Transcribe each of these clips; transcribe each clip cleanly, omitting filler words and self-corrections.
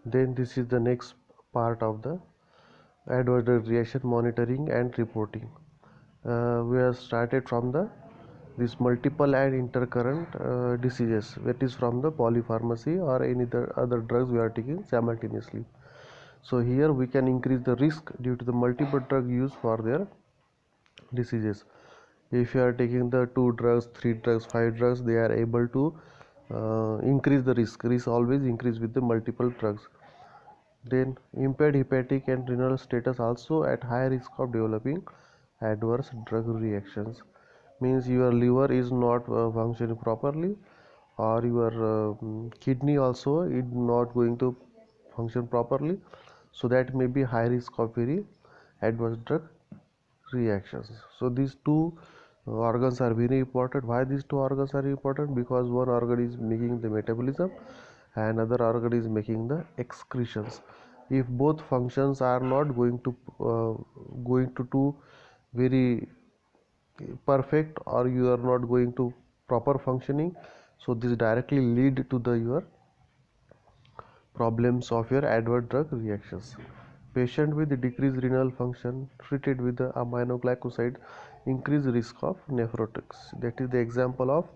Then this is the next part of the adverse drug reaction monitoring and reporting. We have started from the this multiple and intercurrent diseases, that is from the polypharmacy or any other drugs we are taking simultaneously. So here we can increase the risk due to the multiple drug use for their diseases. If you are taking the 2 drugs, 3 drugs, 5 drugs, they are able to increase the risk always increase with the multiple drugs. Then impaired hepatic and renal status also at high risk of developing adverse drug reactions. Means your liver is not functioning properly, or your kidney also is not going to function properly, so that may be high risk of very adverse drug reactions. So these two organs are very important. Why these two organs are important? Because one organ is making the metabolism and other organ is making the excretions. If both functions are not going to do very perfect, or you are not going to proper functioning, so this directly lead to the your problems of your adverse drug reactions. Patient with decreased renal function treated with the aminoglycoside increase risk of nephrotox. That is the example of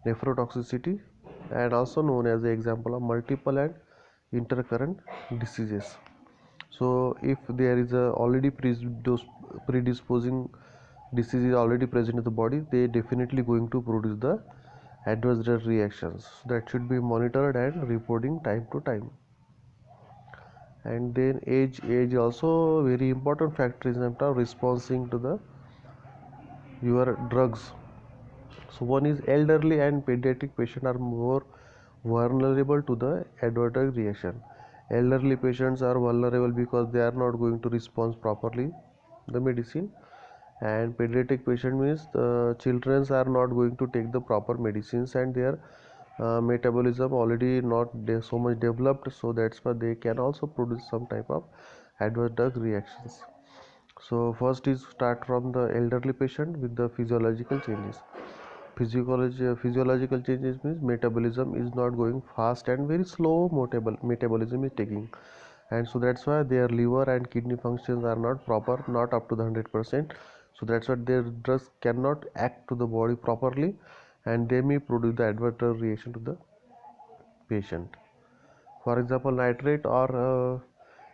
nephrotoxicity, and also known as the example of multiple and intercurrent diseases. So if there is a already predisposing disease is already present in the body, they definitely going to produce the adverse drug reactions that should be monitored and reporting time to time. And then age also very important factor in terms of responding to the your drugs. So one is elderly and pediatric patient are more vulnerable to the adverse drug reaction. Elderly patients are vulnerable because they are not going to respond properly the medicine, and pediatric patient means the children are not going to take the proper medicines, and their metabolism already not so much developed, so that's why they can also produce some type of adverse drug reactions. So first is start from the elderly patient with the physiological changes. Physiological changes means metabolism is not going fast and very slow metabolism is taking, and so that's why their liver and kidney functions are not proper, not up to the 100%. So that's why their drugs cannot act to the body properly, and they may produce the adverse drug reaction to the patient. For example, nitrate or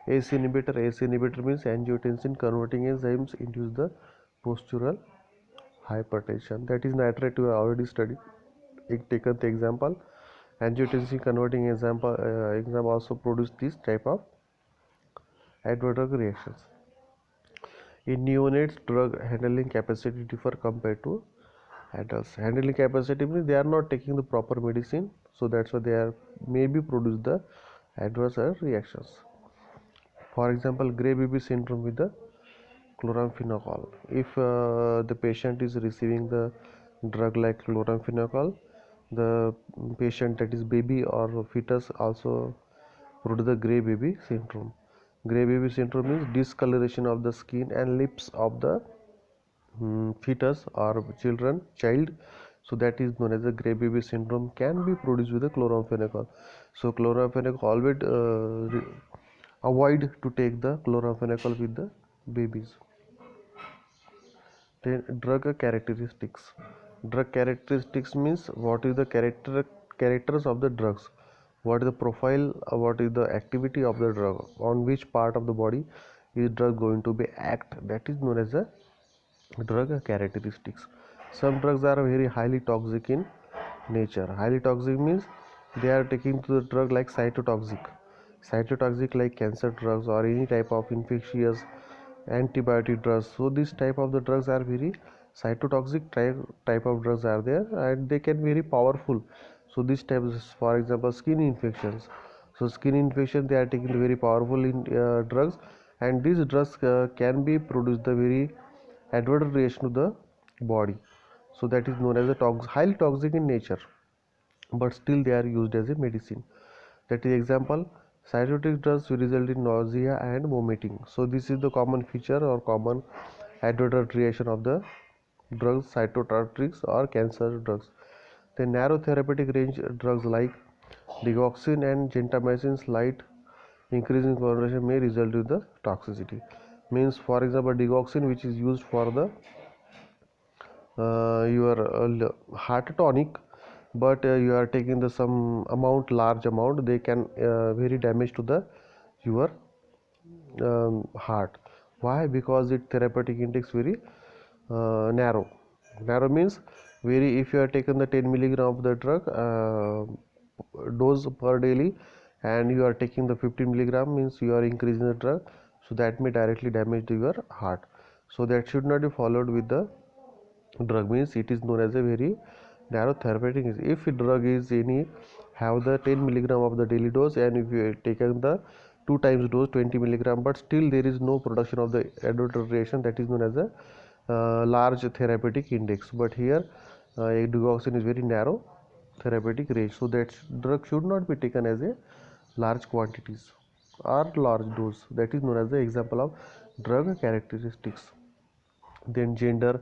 ACE inhibitor. ACE inhibitor means angiotensin converting enzymes induce the postural hypertension. That is nitrate we have already studied. Taken the example. Angiotensin converting exam also produce this type of adverse drug reactions. In neonates, drug handling capacity differ compared to adults. Handling capacity means they are not taking the proper medicine, so that's why they are maybe produce the adverse reactions. For example, gray baby syndrome with the chloramphenicol. If the patient is receiving the drug like chloramphenicol, the patient, that is baby or fetus, also produce the gray baby syndrome. Gray baby syndrome means discoloration of the skin and lips of the fetus or child. So that is known as the gray baby syndrome, can be produced with the chloramphenicol. So chloramphenicol always avoid to take the chloramphenicol with the babies. Then drug characteristics. Drug characteristics means what is the characters of the drugs, what is the profile, what is the activity of the drug, on which part of the body is drug going to be act, that is known as the drug characteristics. Some drugs are very highly toxic in nature. Highly toxic means they are taking to the drug like cytotoxic like cancer drugs or any type of infectious antibiotic drugs. So this type of the drugs are very cytotoxic type of drugs are there, and they can be very powerful. So this type is, for example, skin infections. So skin infection, they are taking very powerful drugs, and these drugs can be produced the very adverse reaction to the body. So that is known as a highly toxic in nature, but still they are used as a medicine. That is example, cytotoxic drugs result in nausea and vomiting. So this is the common feature or common adverse reaction of the drugs, cytotoxics or cancer drugs. The narrow therapeutic range drugs like digoxin and gentamicin light Increasing concentration may result in the toxicity. Means, for example, digoxin, which is used for the your heart tonic, but you are taking the some amount, large amount, they can very damage to the your heart. Why? Because its therapeutic index very narrow. Narrow means very, if you are taken the 10 milligram of the drug dose per daily, and you are taking the 15 milligram, means you are increasing the drug, so that may directly damage your heart. So that should not be followed with the drug. Means it is known as a very narrow therapeutic. If drug is any have the 10 milligram of the daily dose, and if you taken the 2 times dose 20 milligram, but still there is no production of the adverse reaction, that is known as a large therapeutic index. But here digoxin is very narrow therapeutic range, so that drug should not be taken as a large quantities or large dose. That is known as the example of drug characteristics. Then gender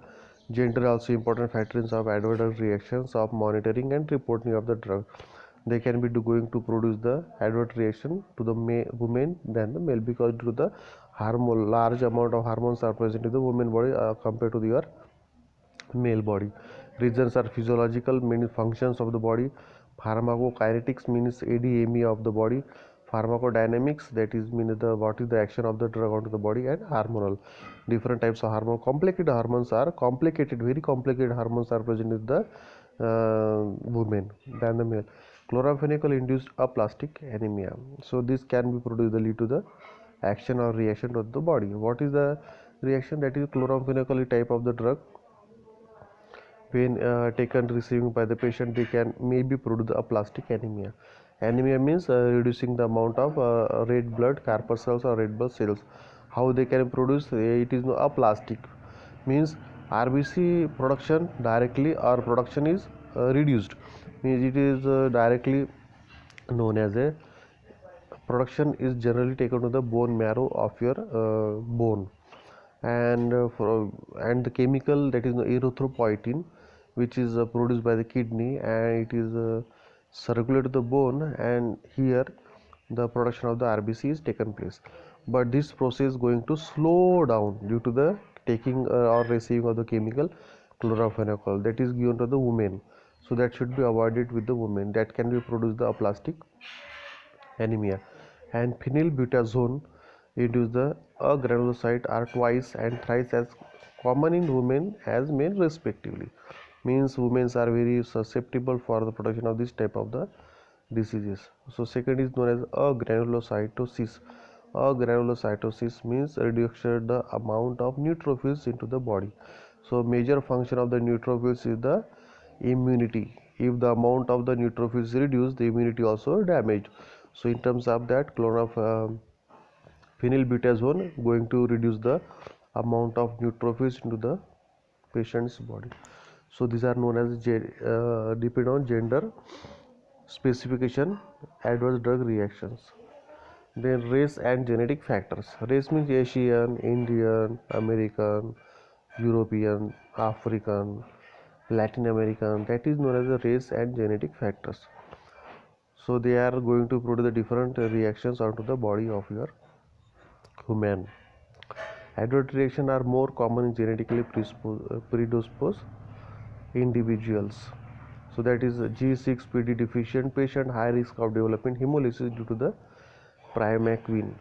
also important factors of adverse reactions of monitoring and reporting of the drug. They can be going to produce the adverse reaction to the women than the male, because due to the hormone, large amount of hormones are present in the woman body compared to your male body. Reasons are physiological, means functions of the body. Pharmacokinetics means ADME of the body. Pharmacodynamics, that is means the what is the action of the drug onto the body. And hormonal, different types of hormone, complicated, very complicated hormones are present in the women than the male. Chloramphenicol induced aplastic anemia, so this can be produced lead to the action or reaction of the body. What is the reaction? That is chloramphenicol type of the drug. When taken receiving by the patient, they can maybe produce aplastic anemia. Anemia means reducing the amount of red blood corpuscles or red blood cells. How they can produce? It is no aplastic, means RBC production directly or production is reduced, means it is directly known as a production is generally taken to the bone marrow of your bone. And and the chemical, that is erythropoietin, which is produced by the kidney, and it is circulated to the bone, and here the production of the RBC is taken place. But this process is going to slow down due to the taking or receiving of the chemical chloramphenicol that is given to the women. So that should be avoided with the women, that can be produce the aplastic anemia. And phenylbutazone induce the agranulocyte are twice and thrice as common in women as men respectively. Means women are very susceptible for the production of this type of the diseases. So second is known as agranulocytosis. Agranulocytosis means reduction the amount of neutrophils into the body. So major function of the neutrophils is the immunity. If the amount of the neutrophils is reduced, the immunity also damaged. So in terms of that, phenylbutazone going to reduce the amount of neutrophils into the patient's body. So these are known as depend on gender specification adverse drug reactions. Then race and genetic factors. Race means Asian, Indian, American, European, African, Latin American, that is known as the race and genetic factors. So they are going to produce the different reactions onto the body of your human. Adverse reactions are more common in genetically predisposed individuals. So that is G6PD deficient patient, high risk of developing hemolysis due to the primaquine.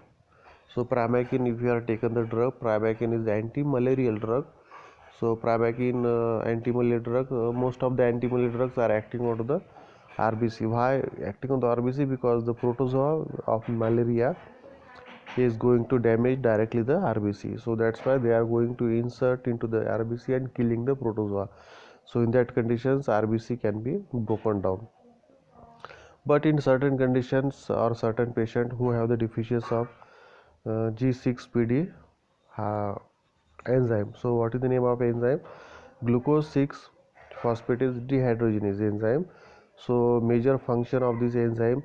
So primaquine, if you are taken the drug, primaquine is anti-malarial drug. So primaquine anti-malarial drug, most of the anti-malarial drugs are acting on the RBC. Why acting on the RBC? Because the protozoa of malaria is going to damage directly the RBC. So that's why they are going to insert into the RBC and killing the protozoa. So in that conditions, RBC can be broken down. But in certain conditions or certain patients who have the deficiency of G6PD enzyme. So what is the name of enzyme? Glucose 6 phosphatase dehydrogenase enzyme. So major function of this enzyme,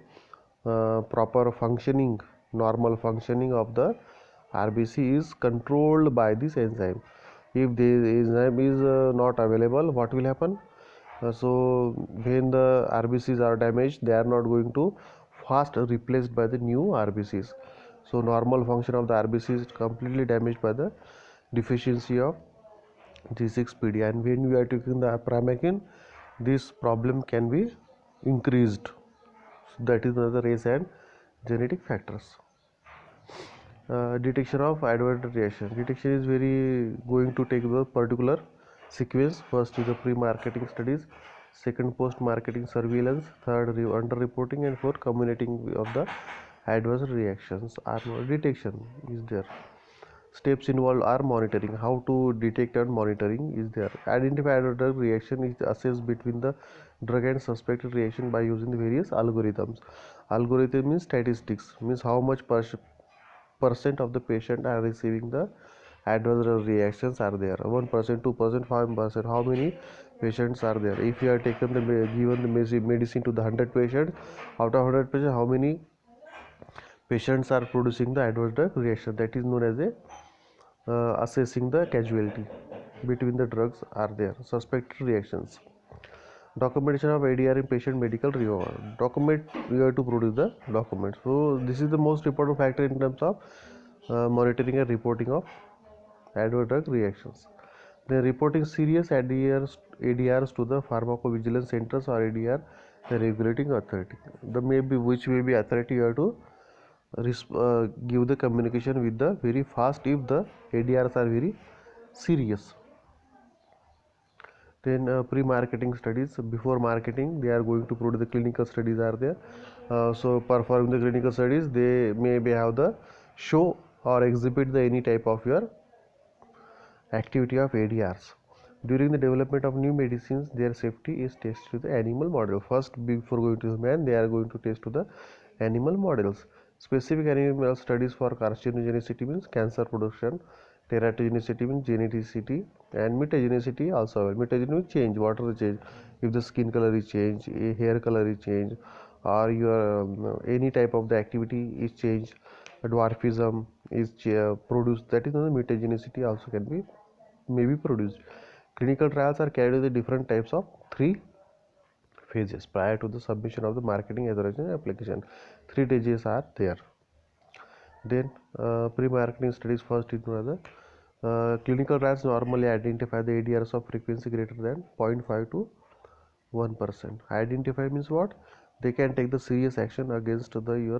proper functioning, normal functioning of the RBC is controlled by this enzyme. If the enzyme is not available, what will happen? So when the RBCs are damaged, they are not going to fast replaced by the new RBCs. So normal function of the RBC is completely damaged by the deficiency of G6PD, and when we are taking the Primakin, this problem can be increased. So that is another race and genetic factors. Detection of adverse reaction. Detection is very going to take the particular sequence. First is the pre-marketing studies, second post-marketing surveillance, third under-reporting, and fourth communicating of the adverse reactions. Detection is there. Steps involved are monitoring. How to detect and monitoring is there. Identify drug reaction is assessed between the drug and suspected reaction by using the various algorithms. Algorithm means statistics, means how much percent of the patient are receiving the adverse reactions are there. 1%, 2%, 5%. How many patients are there? If you are taken the given the medicine to the 100 patients, out of 100 patients, how many patients are producing the adverse drug reaction? That is known as a assessing the causality between the drugs are there. Suspected reactions. Documentation of ADR in patient medical record. Document, you have to produce the documents. So this is the most important factor in terms of monitoring and reporting of adverse drug reactions. Then reporting serious ADRs to the pharmacovigilance centers or ADR, the regulating authority. The which may be authority, you have to give the communication with the very fast if the ADRs are very serious. Then pre-marketing studies. Before marketing, they are going to produce the clinical studies are there. So performing the clinical studies, they maybe have the show or exhibit the any type of your activity of ADRs. During the development of new medicines, their safety is tested to the animal model. First, before going to human, they are going to test to the animal models. Specific animal studies for carcinogenicity means cancer production, teratogenicity means geneticity, and mutagenicity also. Mutagenicity means change. What are the change? If the skin color is changed, hair color is changed, or your any type of the activity is changed, dwarfism is produced. That is the mutagenicity also can be may be produced. Clinical trials are carried with different types of 3 phases prior to the submission of the marketing authorization application. 3 stages are there. Then pre-marketing studies first is another. Clinical trials normally identify the ADRs of frequency greater than 0.5 to 1%. Identify means what? They can take the serious action against the your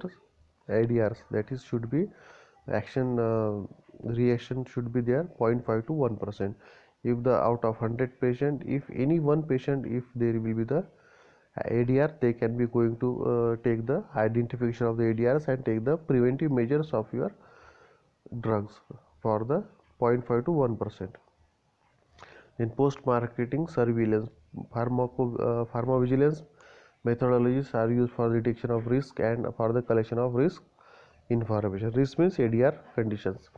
ADRs. That is should be action reaction should be there 0.5 to 1%. If the out of 100 patient, if any one patient, if there will be the ADR, they can be going to take the identification of the ADRs and take the preventive measures of your drugs for the 0.5 to 1%. In post-marketing surveillance, pharmacovigilance methodologies are used for detection of risk and for the collection of risk information. Risk means ADR conditions.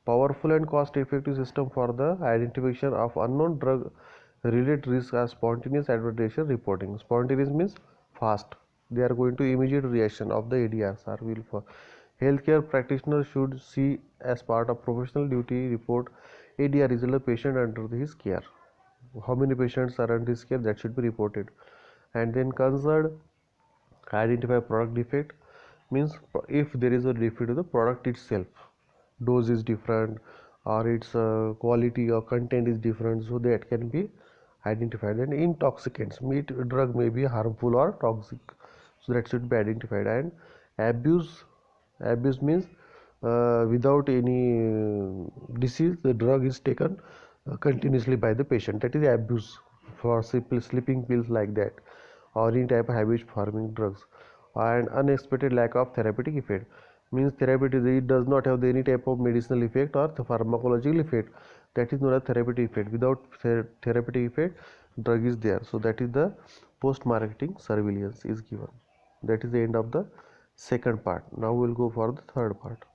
Powerful and cost-effective system for the identification of unknown drug related risk as spontaneous adverse reporting. Spontaneous means fast. They are going to immediate reaction of the ADRs are will for. Healthcare practitioners should see as part of professional duty report ADR result of patient under his care. How many patients are under his care, that should be reported. And then concerned identify product defect means if there is a defect of the product itself, dose is different or its quality or content is different, so that can be identified. And intoxicants, drug may be harmful or toxic, so that should be identified. And abuse means without any disease the drug is taken continuously by the patient, that is abuse. For sleeping pills like that or any type of habit forming drugs. And unexpected lack of therapeutic effect means therapeutic, it does not have any type of medicinal effect or the pharmacological effect, that is known as therapeutic effect. Without therapeutic effect, drug is there, so that is the post marketing surveillance is given. That is the end of the second part. Now we will go for the third part.